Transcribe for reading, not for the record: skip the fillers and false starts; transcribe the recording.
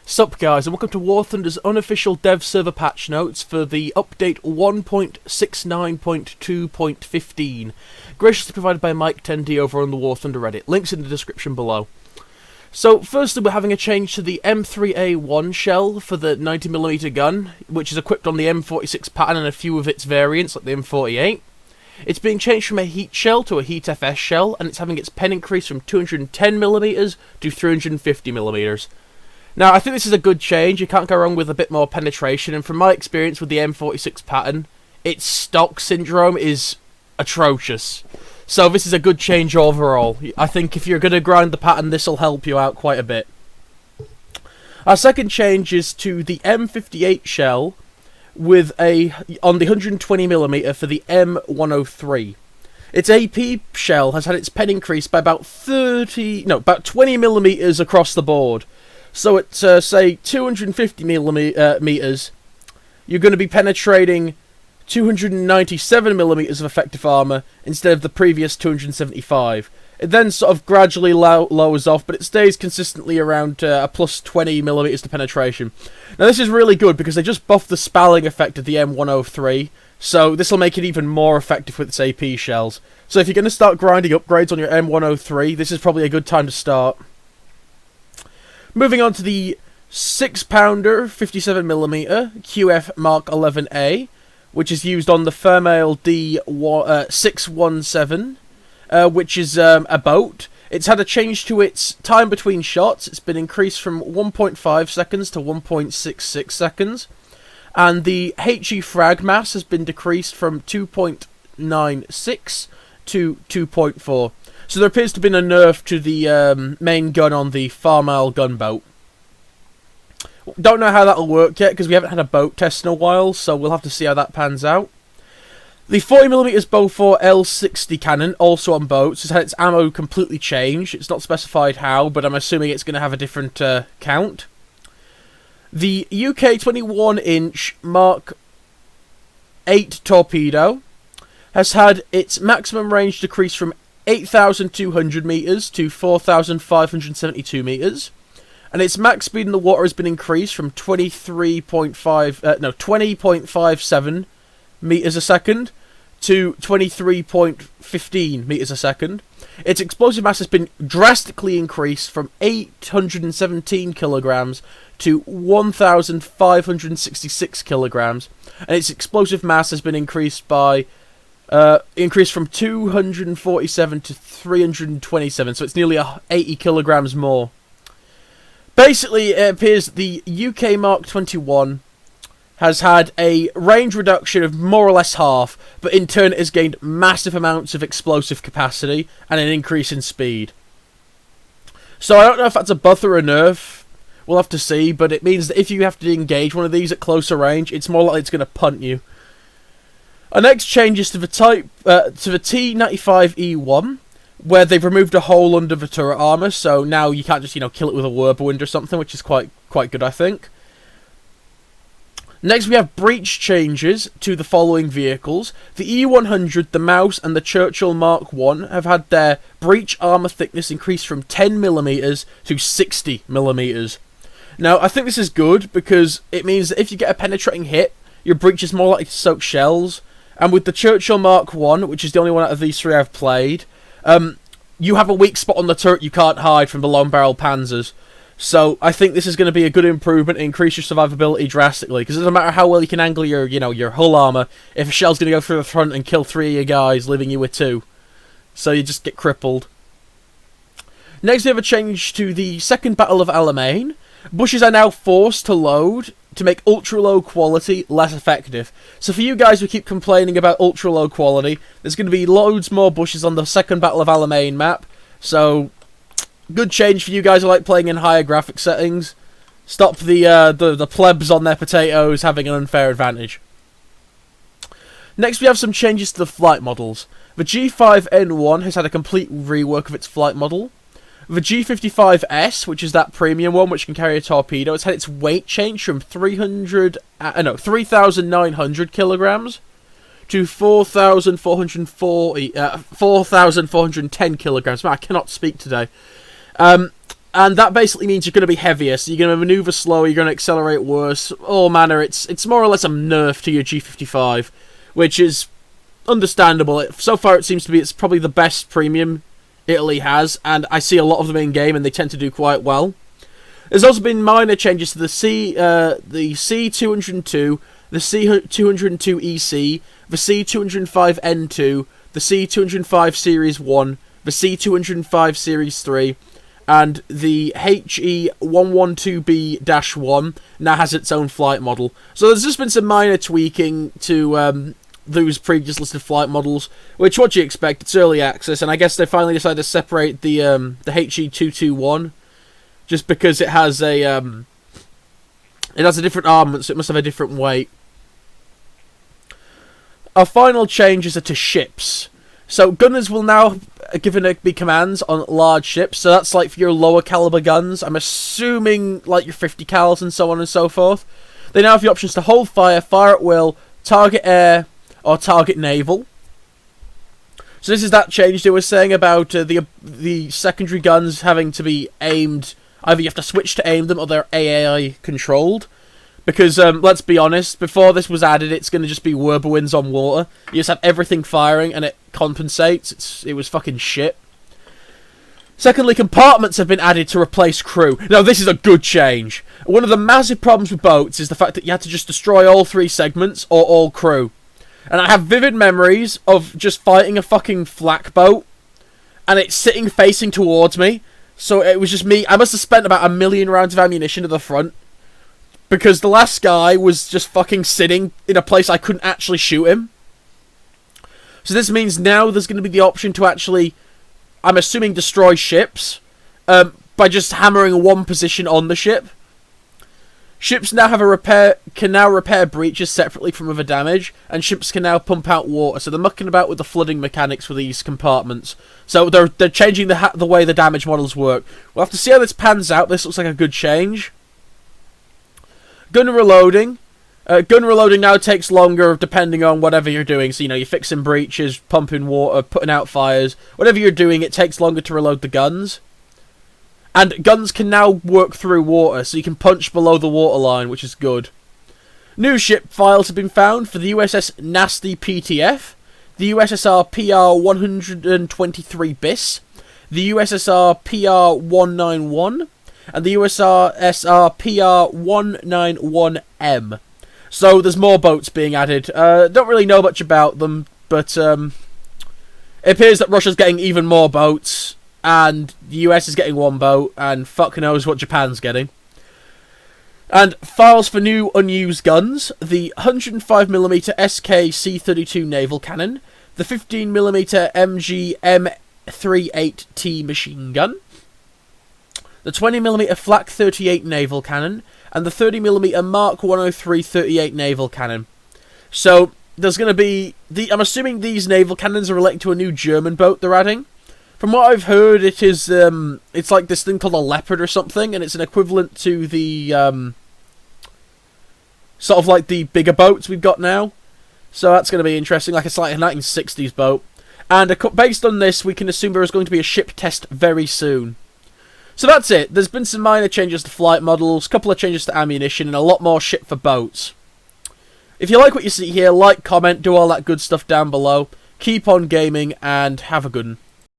Sup guys, and welcome to War Thunder's unofficial dev server patch notes for the update 1.69.2.15, graciously provided by Mike 10D over on the War Thunder Reddit. Links in the description below. So, firstly, we're having a change to the M3A1 shell for the 90mm gun, which is equipped on the M46 pattern and a few of its variants, like the M48. It's being changed from a heat shell to a heat FS shell, and it's having its pen increase from 210mm to 350mm. Now, I think this is a good change. You can't go wrong with a bit more penetration, and from my experience with the M46 pattern, its stock syndrome is atrocious. So this is a good change overall. I think if you're going to grind the pattern, this will help you out quite a bit. Our second change is to the M58 shell with on the 120mm for the M103. Its AP shell has had its pen increased by about 20mm across the board. So at, say, 250mm, you're going to be penetrating 297mm of effective armour instead of the previous 275. It then sort of gradually lowers off, but it stays consistently around a plus 20mm to penetration. Now this is really good because they just buffed the spalling effect of the M103, so this will make it even more effective with its AP shells. So if you're going to start grinding upgrades on your M103, this is probably a good time to start. Moving on to the 6-pounder 57mm QF Mark 11A, which is used on the Fairmail D617, which is a boat. It's had a change to its time between shots. It's been increased from 1.5 seconds to 1.66 seconds. And the HE frag mass has been decreased from 2.96 to 2.4. So there appears to have been a nerf to the main gun on the Fairmail gunboat. Don't know how that'll work yet, because we haven't had a boat test in a while, so we'll have to see how that pans out. The 40mm Bofors L60 cannon, also on boats, has had its ammo completely changed. It's not specified how, but I'm assuming it's going to have a different count. The UK 21-inch Mark 8 torpedo has had its maximum range decreased from 8,200 meters to 4,572 meters, and its max speed in the water has been increased from 20.57 meters a second to 23.15 meters a second. Its explosive mass has been drastically increased from 817 kilograms to 1,566 kilograms, and its explosive mass has been increased by increased from 247 to 327, so it's nearly 80 kilograms more. Basically, it appears the UK Mark 21 has had a range reduction of more or less half, but in turn it has gained massive amounts of explosive capacity and an increase in speed. So I don't know if that's a buff or a nerf. We'll have to see, but it means that if you have to engage one of these at closer range, it's more likely it's going to punt you. Our next change is to the T95E1, where they've removed a hole under the turret armor, so now you can't just, kill it with a Whirlwind or something, which is quite good, I think. Next, we have breach changes to the following vehicles. The E100, the Mouse, and the Churchill Mark 1 have had their breach armor thickness increased from 10mm to 60mm. Now, I think this is good because it means that if you get a penetrating hit, your breach is more likely to soak shells. And with the Churchill Mark 1, which is the only one out of these three I've played, you have a weak spot on the turret you can't hide from the long barrel panzers. So I think this is going to be a good improvement and increase your survivability drastically, because it doesn't matter how well you can angle your hull armor, if a shell's going to go through the front and kill 3 of your guys, leaving you with 2. So you just get crippled. Next we have a change to the Second Battle of Alamein. Bushes are now forced to load to make ultra-low quality less effective. So for you guys who keep complaining about ultra-low quality, there's going to be loads more bushes on the Second Battle of Alamein map. So, good change for you guys who like playing in higher graphic settings. Stop the plebs on their potatoes having an unfair advantage. Next we have some changes to the flight models. The G5N1 has had a complete rework of its flight model. The G55S, which is that premium one which can carry a torpedo, it's had its weight change from 3,900 kilograms to 4,410 kilograms. Man, I cannot speak today. And that basically means you're going to be heavier, so you're going to maneuver slower, you're going to accelerate worse, all manner. It's more or less a nerf to your G55, which is understandable. So far it seems to be it's probably the best premium Italy has, and I see a lot of them in game, and they tend to do quite well. There's also been minor changes to the C202, the C202EC, the C205N2, the C205 Series 1, the C205 Series 3, and the HE112B-1 now has its own flight model. So there's just been some minor tweaking to those previous listed flight models, which what do you expect? It's early access, and I guess they finally decided to separate the HE221 just because it has a different armament, so it must have a different weight. Our final changes are to ships. So gunners will now be commands on large ships, so that's like for your lower caliber guns. I'm assuming like your 50 cals and so on and so forth. They now have the options to hold fire, fire at will, target air, or target naval. So this is that change they were saying about the secondary guns having to be aimed. Either you have to switch to aim them or they're AI controlled. Because, let's be honest, before this was added, it's going to just be Whirlwinds on water. You just have everything firing and it compensates. It was fucking shit. Secondly, compartments have been added to replace crew. Now, this is a good change. One of the massive problems with boats is the fact that you had to just destroy all 3 segments or all crew. And I have vivid memories of just fighting a fucking flak boat and it's sitting facing towards me. So it was just me. I must have spent about 1 million rounds of ammunition to the front because the last guy was just fucking sitting in a place I couldn't actually shoot him. So this means now there's going to be the option to actually, I'm assuming, destroy ships by just hammering one position on the ship. Ships now can now repair breaches separately from other damage, and ships can now pump out water. So they're mucking about with the flooding mechanics for these compartments. So they're changing the way the damage models work. We'll have to see how this pans out. This looks like a good change. Gun reloading. Gun reloading now takes longer depending on whatever you're doing. So, you know, you're fixing breaches, pumping water, putting out fires. Whatever you're doing, it takes longer to reload the guns. And guns can now work through water, so you can punch below the waterline, which is good. New ship files have been found for the USS Nasty PTF, the USSR PR-123 BIS, the USSR PR-191, and the USSR PR-191M. So there's more boats being added. Don't really know much about them, but it appears that Russia's getting even more boats. And the US is getting 1 boat, and fuck knows what Japan's getting. And files for new unused guns: the 105mm SK-C-32 naval cannon, the 15mm MG M38T machine gun, the 20mm Flak 38 naval cannon, and the 30mm Mark 103 38 naval cannon. So there's going to be I'm assuming these naval cannons are related to a new German boat they're adding. From what I've heard, it is it's like this thing called a Leopard or something, and it's an equivalent to the sort of like the bigger boats we've got now. So that's going to be interesting, like it's like a 1960s boat. And based on this, we can assume there is going to be a ship test very soon. So that's it. There's been some minor changes to flight models, a couple of changes to ammunition, and a lot more shit for boats. If you like what you see here, like, comment, do all that good stuff down below. Keep on gaming, and have a good one.